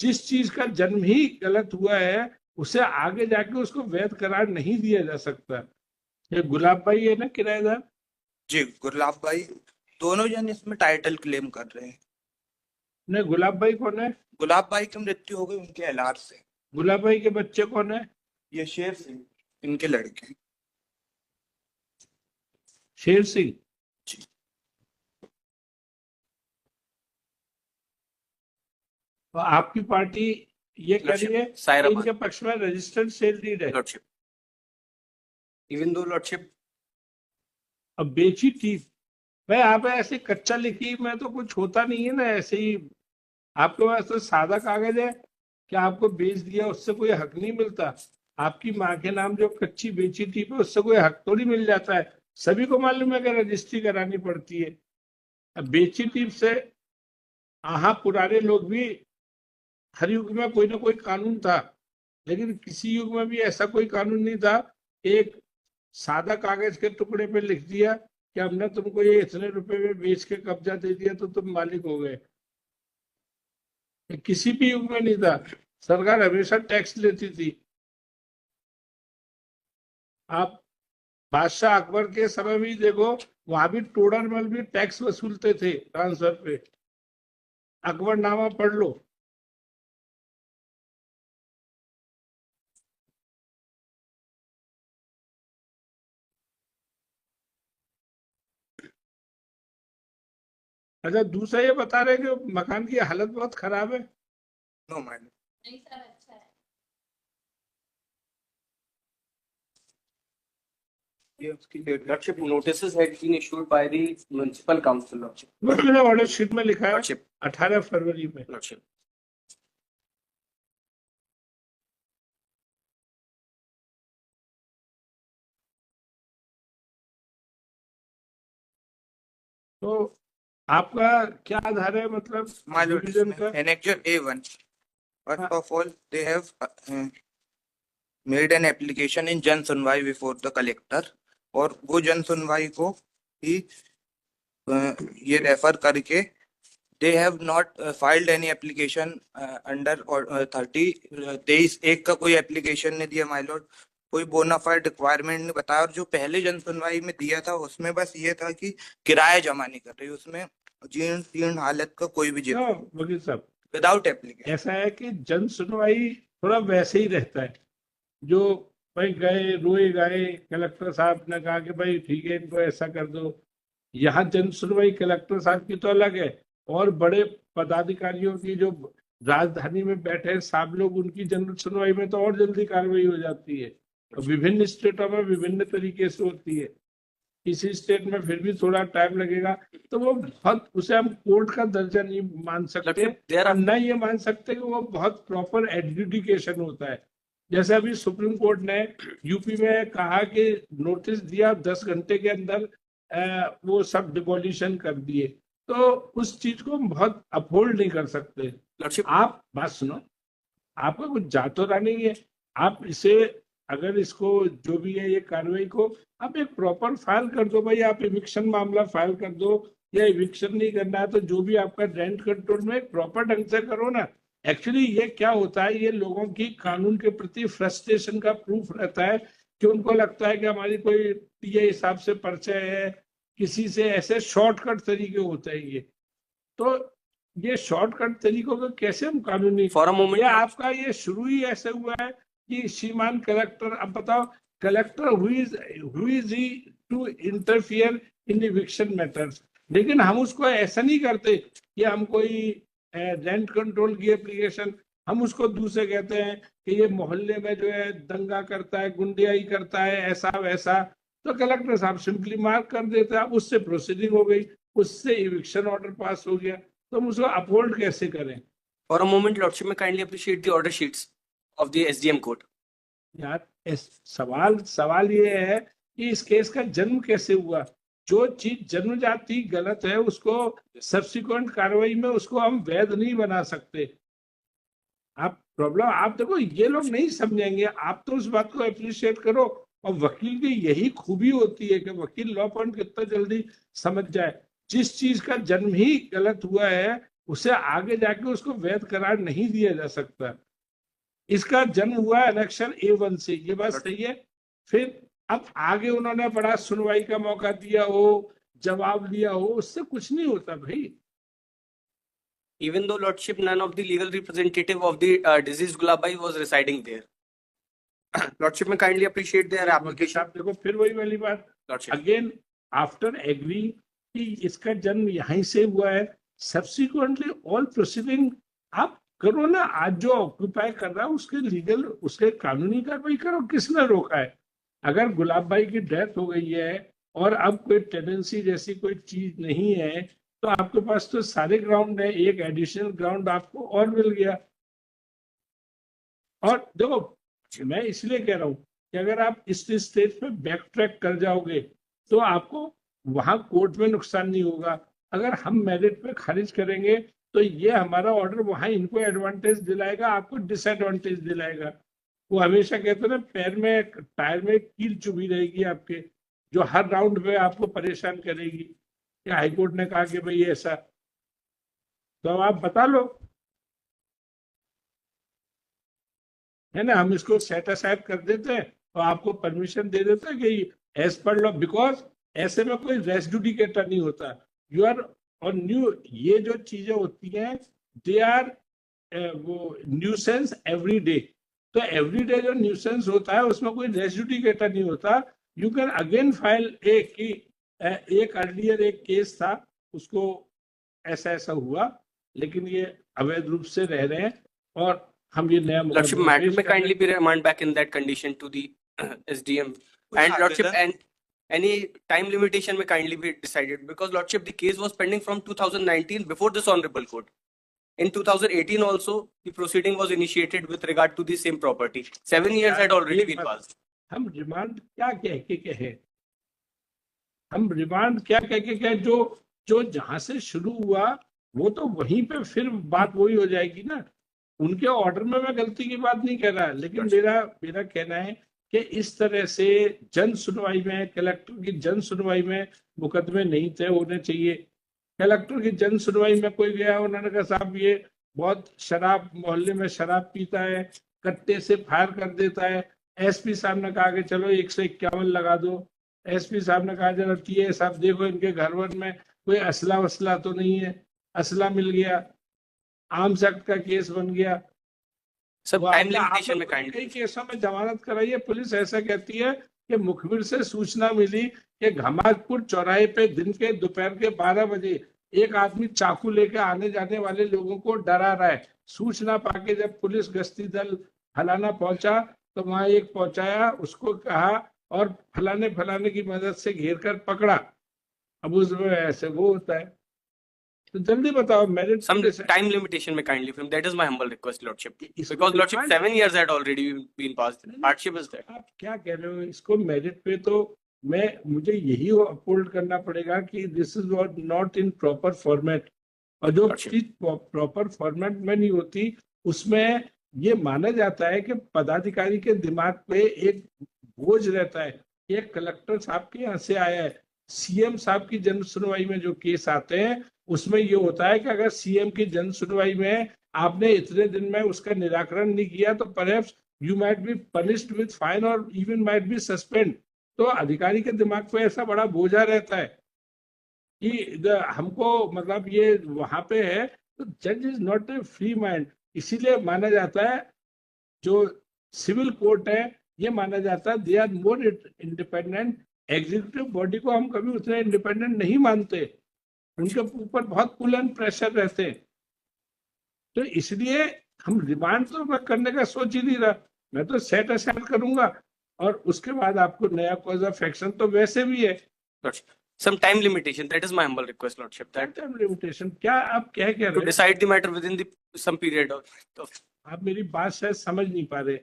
जिस चीज का जन्म ही गलत हुआ है उसे आगे जाके उसको वैध करार नहीं दिया जा सकता। ये गुलाब भाई है ना किराएदार? जी गुलाब भाई, दोनों जन इसमें टाइटल क्लेम कर रहे हैं। नहीं, गुलाब भाई कौन है? गुलाब भाई की मृत्यु हो गई उनके एलआर से। गुलाब भाई के बच्चे कौन है? ये शेर सिंह इनके लड़के हैं। शेर सिंह। जी। तो आपकी पार्टी ये कह रही है कि इनके पक्ष में रजिस्टर्ड सेल डीड है। Lordship, even though lordship. अब बेची थी भाई, आप ऐसे कच्चा लिखी में तो कुछ होता नहीं है ना, ऐसे ही आपके पास तो सादा कागज है कि आपको बेच दिया, उससे कोई हक नहीं मिलता। आपकी माँ के नाम जो कच्ची बेची थी पे उससे कोई हक थोड़ी मिल जाता है। सभी को मालूम है कि रजिस्ट्री करानी पड़ती है। अब बेची थी से हाँ, पुराने लोग भी, हर युग में कोई ना कोई कानून था, लेकिन किसी युग में भी ऐसा कोई कानून नहीं था। एक सादा कागज के टुकड़े पे लिख दिया कि हमने तुमको ये इतने रुपए में बेच के कब्जा दे दिया तो तुम मालिक हो गए। किसी भी युग में नहीं था। सरकार हमेशा टैक्स लेती थी। आप बादशाह अकबर के समय भी देखो, वहां भी टोडरमल भी टैक्स वसूलते थे ट्रांसफर पे। अकबरनामा पढ़ लो। अच्छा, दूसरा ये बता रहे कि मकान की हालत बहुत खराब है। No madam. नहीं सर, अच्छा है। ये उसकी lordship notices had been issued by the municipal council lordship. वो मैंने ऑर्डर शीट में लिखा है लॉर्डशिप 18 फरवरी में। लॉर्डशिप। तो आपका क्या आधार है, मतलब माय लॉर्ड, डिवीजन का? Annexure A1, first of all they have made an application in जन सुनवाई before the collector, और वो जन सुनवाई को ही ये रेफर करके they have not filed any application under 23/1 का कोई एप्लीकेशन नहीं दिया माय लॉर्ड। कोई बोनाफाइड रिक्वायरमेंट नहीं बताया, और जो पहले जन सुनवाई में दिया था उसमें बस ये था कि किराया जमा नहीं कर रही, उसमें जीर्ण तीर्ण हालत का कोई भी जिक्र वकील साहब, विदाउट एप्लीकेशन। ऐसा है कि जन सुनवाई थोड़ा वैसे ही रहता है। जो भाई गए रोए गए, कलेक्टर साहब ने कहा कि भाई ठीक है इनको ऐसा कर दो। यहाँ जन सुनवाई कलेक्टर साहब की तो अलग है, और बड़े पदाधिकारियों की जो राजधानी में बैठे साहब लोग, उनकी जन सुनवाई में तो और जल्दी कार्रवाई हो जाती है। और विभिन्न स्टेटों में विभिन्न तरीके से होती है। किसी स्टेट में फिर भी थोड़ा टाइम लगेगा, तो वो बहुत, उसे हम कोर्ट का दर्जा नहीं मान सकते, और न ये मान सकते कि वो बहुत प्रॉपर एडजुडिकेशन होता है। जैसे अभी सुप्रीम कोर्ट ने यूपी में कहा कि नोटिस दिया, 10 घंटे के अंदर वो सब डिमोलिशन कर दिए, तो उस चीज को हम बहुत अपहोल्ड नहीं कर सकते। आप बात सुनो, आपका कुछ जातो नहीं है। आप इसे, अगर इसको जो भी है ये कार्रवाई को आप एक प्रॉपर फाइल कर दो भाई। आप इविक्शन मामला फाइल कर दो, या इविक्शन नहीं करना है तो जो भी आपका रेंट कंट्रोल में एक प्रॉपर ढंग से करो ना। एक्चुअली ये क्या होता है, ये लोगों की कानून के प्रति फ्रस्ट्रेशन का प्रूफ रहता है कि उनको लगता है कि हमारी कोई ये हिसाब से परिचय है किसी से, ऐसे शॉर्टकट तरीके होते हैं ये। तो ये शॉर्टकट तरीकों को कैसे हम कानूनी, ये आपका ये शुरू ही ऐसे हुआ है कि श्रीमान कलेक्टर, अब बताओ collector who is he to interfere in eviction matters. लेकिन हम उसको ऐसा नहीं करते कि हम कोई रेंट कंट्रोल की एप्लीकेशन, हम उसको दूसरे कहते हैं कि ये मोहल्ले में जो है दंगा करता है, गुंडियाई करता है, ऐसा वैसा। तो कलेक्टर साहब सिंपली मार्क कर देते हैं, अब उससे प्रोसीडिंग हो गई, उससे इविक्शन ऑर्डर पास हो गया, तो हम उसको अपहोल्ड कैसे करें? For a moment, Lordship, may kindly appreciate the order sheets of the SDM court. यार सवाल ये है कि इस केस का जन्म कैसे हुआ। जो चीज जन्मजाति गलत है उसको सब्सिक्वेंट कार्रवाई में उसको हम वैध नहीं बना सकते। आप प्रॉब्लम, आप देखो ये लोग नहीं समझेंगे, आप तो उस बात को अप्रिशिएट करो। और वकील की यही खूबी होती है कि वकील लॉ पॉइंट कितना जल्दी समझ जाए। जिस चीज का जन्म ही गलत हुआ है उसे आगे जाके उसको वैध करार नहीं दिया जा सकता। इसका जन्म हुआ इलेक्शन A1 से, ये बात सही है। फिर अब आगे उन्होंने बड़ा सुनवाई का मौका दिया हो, जवाब लिया हो, उससे कुछ नहीं होता भाई। Even though Lordship, none of the legal representative of the deceased Gulabai was residing there. Lordship may kindly appreciate their application. आप देखो फिर वही वाली बात, Lordship. अगेन आफ्टर एग्री कि इसका जन्म यहीं से हुआ है, सब्सिक्वेंटली ऑल प्रोसीडिंग आप करो ना। आज जो ऑक्यूपाई कर रहा है उसके लीगल, उसके कानूनी कार्रवाई करो, किसने रोका है? अगर गुलाब भाई की डेथ हो गई है और अब कोई टेंडेंसी जैसी कोई चीज नहीं है, तो आपके पास तो सारे ग्राउंड है, एक एडिशनल ग्राउंड आपको और मिल गया। और देखो मैं इसलिए कह रहा हूं कि अगर आप इस स्टेज पे बैक ट्रैक कर जाओगे तो आपको वहां कोर्ट में नुकसान नहीं होगा। अगर हम मेरिट पे खारिज करेंगे तो ये हमारा ऑर्डर वहां इनको एडवांटेज दिलाएगा, आपको डिसएडवांटेज दिलाएगा। वो हमेशा कहते हैं ना, पैर में टायर में कील चुभी रहेगी आपके, जो हर राउंड पे आपको परेशान करेगी। या हाईकोर्ट ने कहा कि भाई ऐसा, तो अब आप बता लो, है ना, हम इसको सेट असाइड कर देते हैं और आपको परमिशन दे देते हैं कि एज पर लॉ, बिकॉज ऐसे में कोई रेस जुडिकेटर नहीं होता। यू आर और न्यू, ये जो चीजें होती हैं दे आर वो न्यूसेंस एवरी डे। तो एवरी डे जो न्यूसेंस होता है उसमें कोई रेस जुडिकेटर नहीं होता। यू कैन अगेन फाइल एक अर्लियर एक केस था, उसको ऐसा ऐसा हुआ, लेकिन ये अवैध रूप से रह रहे हैं और हम ये नया Lordship, मुकदमा matter पेश may कर रहे kindly हैं। be remanded back in that condition to the SDM. And Lordship, and any time limitation may kindly be decided, because Lordship, the case was pending from 2019 before this honorable court. In 2018 also, the proceeding was initiated with regard to the same property. 7 years had already been passed. हम remand क्या कह के कहे, हम remand क्या कह के कहे, जो जो जहां से शुरू हुआ वो तो वहीं पे फिर बात वही हो जाएगी ना। उनके ऑर्डर में मैं गलती की बात नहीं कर रहा, लेकिन मेरा कहना है कि इस तरह से जन सुनवाई में, कलेक्टर की जन सुनवाई में मुकदमे नहीं तय होने चाहिए। कलेक्टर की जन सुनवाई में कोई गया, उन्होंने कहा साहब ये बहुत शराब, मोहल्ले में शराब पीता है, कट्टे से फायर कर देता है। एसपी साहब ने कहा कि चलो 151 लगा दो। एसपी साहब ने कहा जरा टीए साहब देखो इनके घर वर में कोई असला वसला तो नहीं है, असला मिल गया, आर्म्स एक्ट का केस बन गया। सब वो टाइम आपने लिमिटेशन में कई kindly. केसों में जमानत कराई है। पुलिस ऐसा कहती है कि मुखबिर से सूचना मिली कि घमाजपुर चौराहे पे दिन के दोपहर के 12 बजे एक आदमी चाकू लेकर आने जाने वाले लोगों को डरा रहा है। सूचना पाके जब पुलिस गश्ती दल फलाना पहुंचा तो वहां एक पहुंचाया, उसको कहा और फलाने की मदद से घेर कर पकड़ा। अब उसमें ऐसे वो होता है, तो जल्दी बताओ merit. Some time limitation may kindly film. That is my humble request, Lordship. इसको Because Lordship, demand- 7 years had already been passed. Hardship is there. आप क्या कह रहे हो, इसको मेरिट पे तो मुझे यही अपहोल्ड करना पड़ेगा कि this is not in proper format. और जो अच्छा। चीज प्रॉपर फॉर्मेट में नहीं होती उसमें ये माना जाता है कि पदाधिकारी के दिमाग पे एक बोझ रहता है। एक कलेक्टर साहब के यहाँ से आया है, सीएम साहब की जन सुनवाई में जो केस आते हैं उसमें ये होता है कि अगर सीएम की जन सुनवाई में आपने इतने दिन में उसका निराकरण नहीं किया तो perhaps you might be punished with fine और इवन माइट बी सस्पेंड। तो अधिकारी के दिमाग पे ऐसा बड़ा बोझा रहता है कि हमको मतलब ये वहां पे है। तो जज is not a free mind, इसीलिए माना जाता है जो सिविल कोर्ट है ये माना जाता है they are more independent. Executive body को हम कभी उतना इंडिपेंडेंट नहीं मानते, उनके ऊपर बहुत पुल एंड प्रेशर रहते हैं। तो इसलिए हम रिमांड तो मैं करने का सोच ही नहीं रहा, मैं तो सेट असाइड करूंगा और उसके बाद आपको नया कॉज ऑफ एक्शन तो वैसे भी है। Lordship. Some time limitation. That is my humble request, Lordship. That time limitation क्या आप क्या कह to रहे हो? decide the matter within the some period of आप मेरी बात शायद समझ नहीं पा रहे।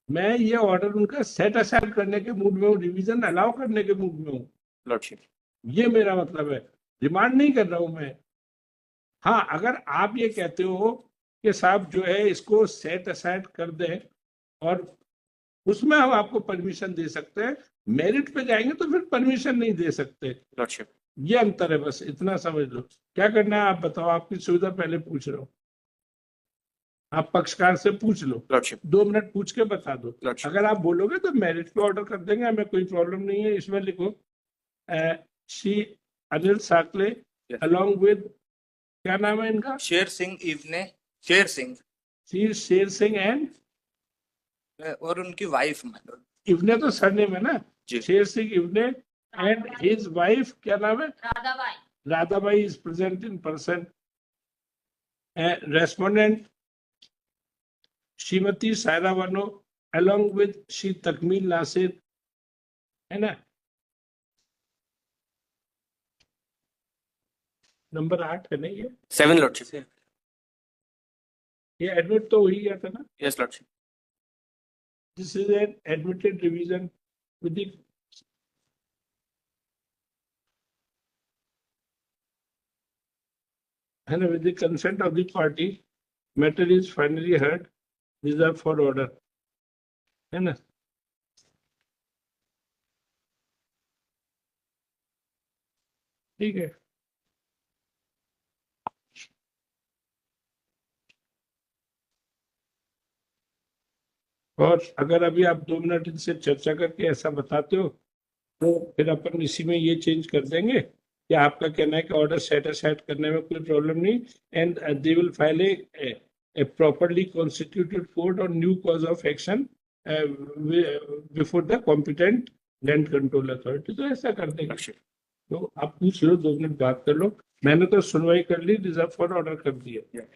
मैं ये ऑर्डर उनका सेट असाइड करने के मूड में हूँ, रिवीजन अलाउ करने के मूड में हूँ, Lordship. ये मेरा मतलब है। डिमांड नहीं कर रहा हूं मैं। हाँ, अगर आप ये कहते हो कि साहब जो है इसको सेट असाइड कर दें और उसमें हम आपको परमिशन दे सकते हैं, मेरिट पे जाएंगे तो फिर परमिशन नहीं दे सकते। Lordship. ये अंतर है, बस इतना समझ लो। क्या करना है आप बताओ, आपकी सुविधा पहले पूछ रहा हूँ। आप पक्षकार से पूछ लो, Lordship. 2 मिनट पूछ के बता दो। Lordship. अगर आप बोलोगे तो मेरिट पे ऑर्डर कर देंगे, हमें कोई प्रॉब्लम नहीं है। इसमें लिखो Shri Anil साकले Yes. Along with, क्या नाम है इनका? शेर सिंह इवने, शेर सिंह श्री शेर सिंह एंड और उनकी वाइफ मतलब इवने तो सरनेम है ना, जी। Sher Singh Iwane and his wife, क्या नाम है? Radhabai. Radhabai is present in person. Respondent Shrimati Saira वनो along with श्री तकमील नासिर, है ना? नंबर 8 है ना ये? 7, Lordship. ये एडमिट तो हो ही गया था ना? Yes, Lordship. This is an admitted revision with the and with the consent of the party, matter is finally heard, reserved for order. है ना? ठीक है। और अगर अभी आप 2 मिनट इनसे चर्चा करके ऐसा बताते हो तो फिर अपन इसी में ये चेंज कर देंगे कि आपका कहना है कि ऑर्डर सेट असाइड करने में कोई प्रॉब्लम नहीं, and they will file a properly constituted court और new cause of action before the competent land control authority. तो ऐसा कर देंगे। Lordship. तो आप पूछ लो, 2 मिनट बात कर लो। मैंने तो सुनवाई कर ली, रिजर्व फॉर ऑर्डर कर दिया।